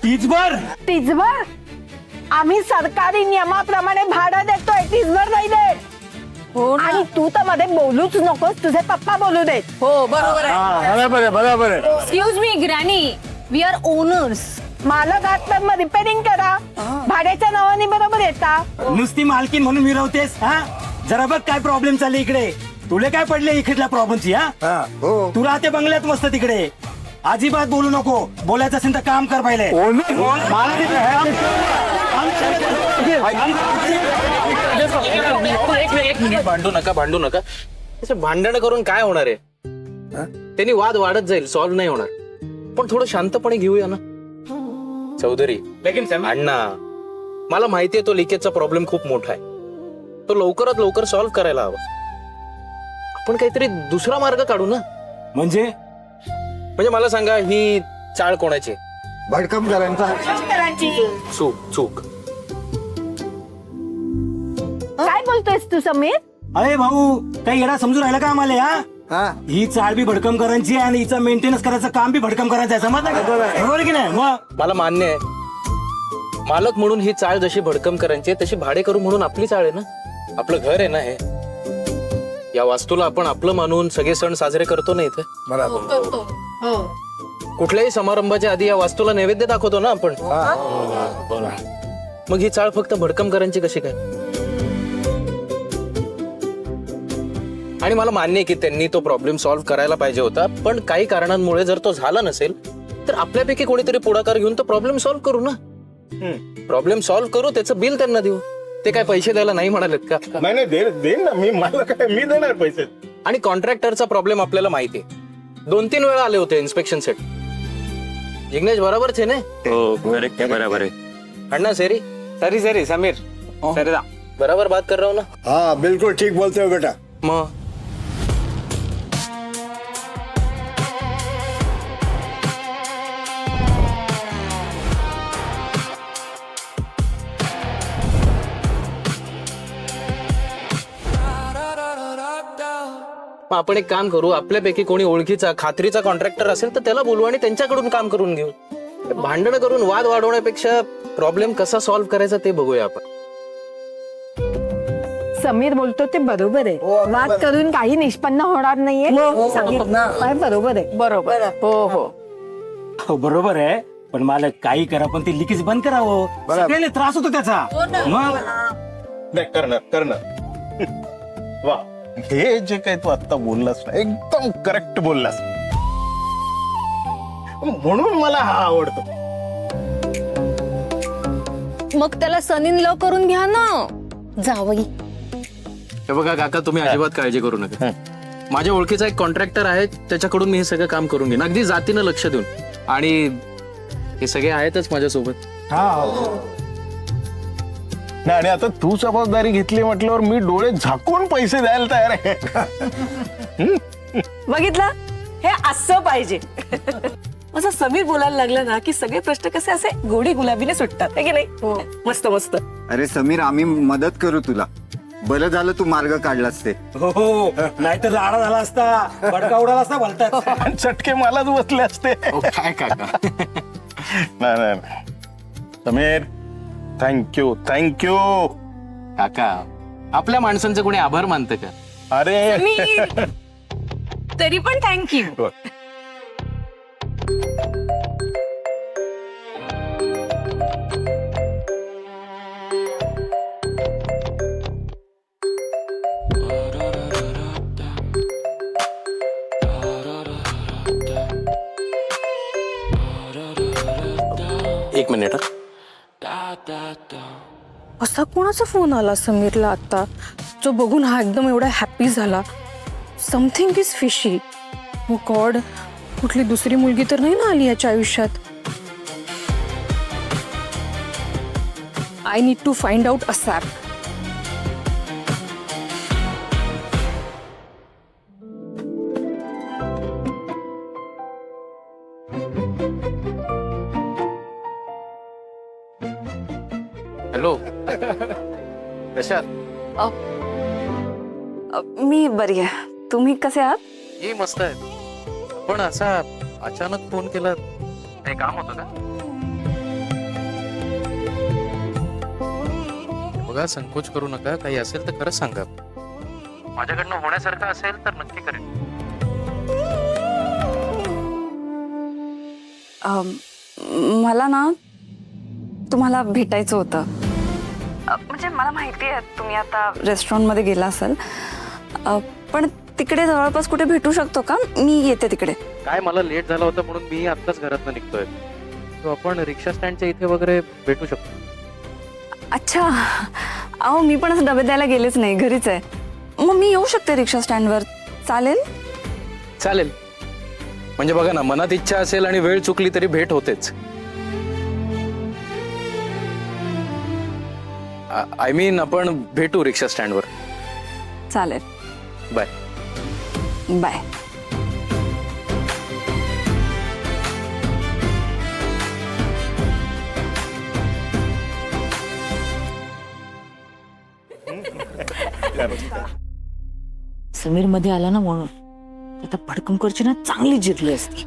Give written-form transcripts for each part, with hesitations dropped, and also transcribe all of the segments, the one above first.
तीचभर आम्ही सरकारी नियमाप्रमाणे भाडं देतोय, तीचभर नाही देत. आणि तू तर मध्ये बोलूच नकोस, तुझे पप्पा बोलू देत. हो बरोबर आहे. बरोबर आहे. Excuse me granny, we are owners. मालक आहात मग रिपेअरिंग करा, भाड्याच्या नावाने बरोबर येता. नुसती मालकीन म्हणून मिरवतेस हा? जरा बघ काय प्रॉब्लेम चालले इकडे. तुला काय पडले इकडल्या प्रॉब्लेमची हा? तू राहते बंगल्यात मस्त तिकडे. अजिबात बोलू नको. बोलायचं असेल तर काम कर पहिले. एक मिनिट, भांडू नका. भांडण करून काय होणार आहे? त्यांनी वाद वाढत जाईल, सॉल्व्ह नाही होणार. पण थोडं शांतपणे घेऊया ना चौधरी. अण्णा, मला माहितीये तो लिकेजचा प्रॉब्लेम खूप मोठा आहे. तो लवकरात लवकर सॉल्व्ह करायला हवा. आपण काहीतरी दुसरा मार्ग काढू ना. म्हणजे मला सांगा, ही चाळ कोणाची? भडकमकरांचा. चूक. काय बोलतोयस तू समीर? अरे भाऊ, काही येडा समजून राहिला का आम्हाला? हा, ही चाळ बी भडकम करायची आणि हिचा मेंटेनन्स करायचं काम बी भडकम करायचं आहे. समजलं का? बरोबर की नाही? मग मला मान्य आहे, मालक म्हणून ही चाळ जशी भडकम करायची तशी भाडेकरू म्हणून आपली चाळ आहे ना. आपलं घर आहे ना हे. या वास्तूला आपण आपलं मानून सगळे सण साजरे करतो ना इथे. कुठल्याही समारंभाच्या आधी या वास्तूला नैवेद्य दाखवतो ना आपण. मग ही चाळ फक्त भडकम करायची कशी काय? आणि मला मान्य आहे की त्यांनी तो प्रॉब्लेम सॉल्व्ह करायला पाहिजे होता, पण काही कारणांमुळे जर तो झाला नसेल तर आपल्यापैकी कोणीतरी पुढाकार घेऊन तो प्रॉब्लेम सॉल्व्ह करू ना. प्रॉब्लेम सॉल्व्ह करू, त्याचं बिल त्यांना देऊ. ते काय पैसे द्यायला नाही म्हणालेत का? नाही देईन ना मी. मला काय, मी देणार पैसे. आणि कॉन्ट्रॅक्टरचा प्रॉब्लेम आपल्याला माहिती आहे. 2-3 वेळा आले होते इन्स्पेक्शन सेट. जिग्नेश बरोबर थे ना? बराबर है. अण्णा सेरी सरी समीर सरी बराबर बात कर रहा हूँ ना. हाँ बिल्कुल ठीक बोलते हो बेटा. मग आपण एक काम करू, आपल्यापैकी कोणी ओळखीचा खात्रीचा कॉन्ट्रॅक्टर असेल तर त्याला बोलू आणि त्यांच्याकडून काम करून घेऊ. भांडण करून वाद वाढवण्यापेक्षा प्रॉब्लेम कसा सॉल्व्ह करायचा ते बघूया आपण. समीर बोलतो ते बरोबर आहे. वाद करून काही निष्पन्न होणार नाहीये. काय बरोबर आहे. बरोबर. हो. हो बरोबर आहे, पण मला काही करा पण ते लिकेज बंद करावं. सगळ्यांना त्रास होतो त्याचा. मग नाही करणार. वा, हे जे काही तू आता बोललास ना, एकदम करेक्ट बोललास. म्हणून मला हा आवडतो. मग त्याला सनीन लव करून घ्या ना जावई. हे बघा काका, तुम्ही अजिबात काळजी करू नका. माझ्या ओळखीचा एक कॉन्ट्रॅक्टर आहे, त्याच्याकडून मी हे सगळं काम करून घेईन अगदी जातीनं लक्ष देऊन. आणि हे सगळे आहेतच माझ्यासोबत. नाही, आणि आता तू जबाबदारी घेतली म्हटल्यावर मी डोळे झाकून पैसे द्यायला तयार आहे. बघितलं, हे असं पाहिजे. असं समीर बोलायला लागलं ना की सगळे प्रश्न कसे असे गोडी गुलाबीने सुटतात, है की नाही? मस्त मस्त. अरे समीर, आम्ही मदत करू तुला. बरं झालं तू मार्ग काढलास ते. हो, नाहीतर राडा झाला असता, भडका उडाला असता बोलतात. आणि चटके मलाच बसले असते. काय काका? नाही समीर, थँक्यू. काका, आपल्या माणसांचं कोणी आभार मानतं का? अरे समीर, तरी पण थँक्यू. एक मिनिट. असा कोणाचा फोन आला समीरला आता, जो बघून हा एकदम एवढा हॅपी झाला? Something is fishy. Oh God, कुठली दुसरी मुलगी तर नाही ना आली याच्या आयुष्यात? I need to find out ASAP. Hello, कशा? मी बरी आहे. तुम्ही कसे आहात? हे मस्त आहे. पण असा अचानक फोन केला, काही काम होतं का? बघा, संकोच करू नका. काही असेल तर खरंच सांगा. माझ्याकडनं होण्यासारखं असेल तर नक्की करेन. मला ना तुम्हाला भेटायचं होतं. म्हणजे मला माहिती आहे तुम्ही आता रेस्टॉरंटमध्ये गेला असाल, पण तिकडे जवळपास कुठे भेटू शकतो का? मी येते तिकडे. काय, मला लेट झाला होता म्हणून मी आत्ताच घरातनं निघतोय. तो आपण रिक्षा स्टँडच्या इथे वगैरे भेटू शकतो. अच्छा, अहो मी पण असं डबे द्यायला गेलेच नाही, घरीच आहे. मग मी येऊ शकते रिक्षा स्टँडवर, चालेल? चालेल. म्हणजे बघा ना, मनात इच्छा असेल आणि वेळ चुकली तरी भेट होतेच. आय मीन आपण भेटू रिक्षा स्टँडवर. चालेल. बाय. बाय. समीर मध्ये आला ना म्हणून आता भडकमकरची ना चांगली जिरली असती.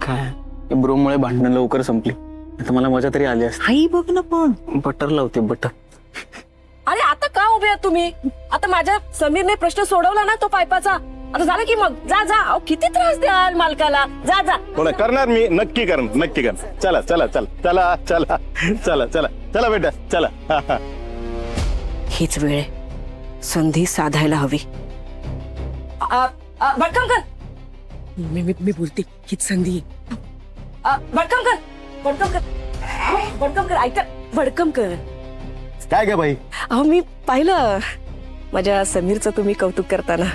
काय ब्रोमुळे भांडणं लवकर संपली. आता मला मजा तरी आली असती. आई बघ ना पण. बटर लावते बटर. अरे आता का उभे आहात तुम्ही? आता माझ्या समीरने प्रश्न सोडवला ना तो पाईपाचा. आता झालं की मग जा जा. अहो किती त्रास द्याल मालकाला. जा जा. कोणा करणार मी नक्की करणार. चला चला चला चला चला चला चला चला बेटा चला. हीच वेळ आहे, संधी साधायला हवी. भडकमकर, मी बोलते हीच संधी. भडकमकर ऐका. भडकमकर, काय काय बाई? अहो मी पाहिलं माझ्या समीरचं तुम्ही कौतुक करताना.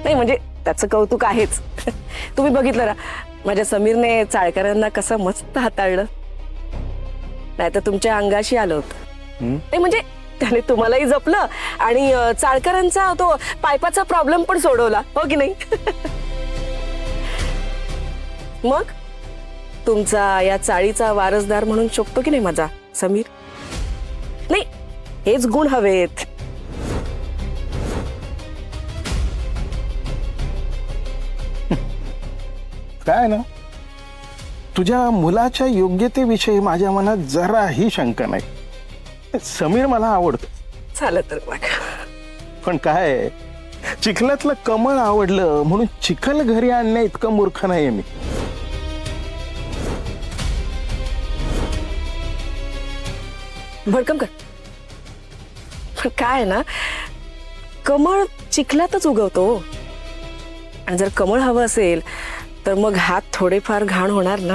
नाही म्हणजे त्याचं कौतुक आहेच. तुम्ही बघितलं ना माझ्या समीरने चाळकरांना कसं मस्त हाताळलं. नाही तर तुमच्या अंगाशी आलं होतं. नाही म्हणजे त्याने तुम्हालाही जपलं आणि चाळकरांचा तो पाईपाचा प्रॉब्लेम पण सोडवला, हो की नाही? मग तुमचा या चाळीचा वारसदार म्हणून शोभतो की नाही माझा समीर? नाही हेच गुण हवेत. काय ना, तुझ्या मुलाच्या योग्यतेविषयी माझ्या मनात जराही शंका नाही. समीर मला आवडतो. झालं तर बघ. पण काय, चिखलातलं कमळ आवडलं म्हणून चिखल घरी आणण्या इतकं मूर्ख नाहीये मी. भडकमकर, पण काय ना, कमळ चिखलातच उगवतो. आणि जर कमळ हवं असेल तर मग हात थोडेफार घाण होणार ना.